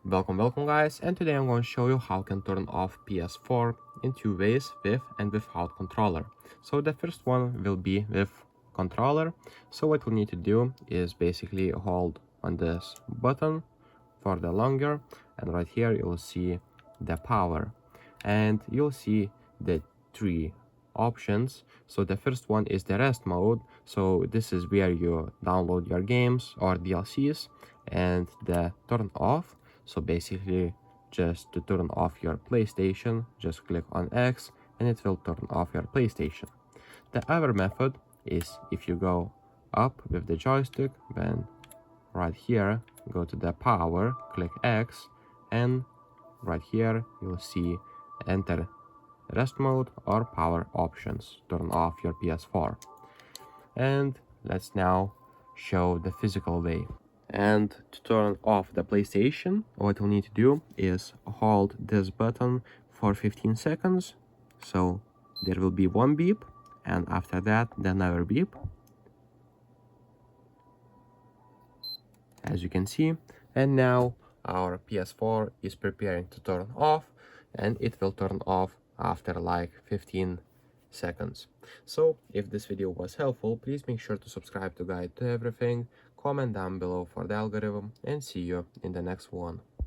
Welcome guys, and today I'm going to show you how you can turn off PS4 in two ways, with and without controller. So the first one will be with controller. So what we need to do is basically hold on this button for the longer, and right here you'll see the power, and you'll see the three options. So the first one is the rest mode. So this is where you download your games or DLCs, and the turn off. So basically, just to turn off your PlayStation, just click on X and it will turn off your PlayStation. The other method is if you go up with the joystick, then right here, go to the power, click X, and right here you'll see enter rest mode or power options, turn off your PS4. And let's now show the physical way. And to turn off the PlayStation, what you'll need to do is hold this button for 15 seconds. So there will be one beep, and after that another beep, as you can see. And now our PS4 is preparing to turn off, and it will turn off after like 15 seconds. So if this video was helpful, please make sure to subscribe to Guide to Everything, comment down below for the algorithm, and see you in the next one.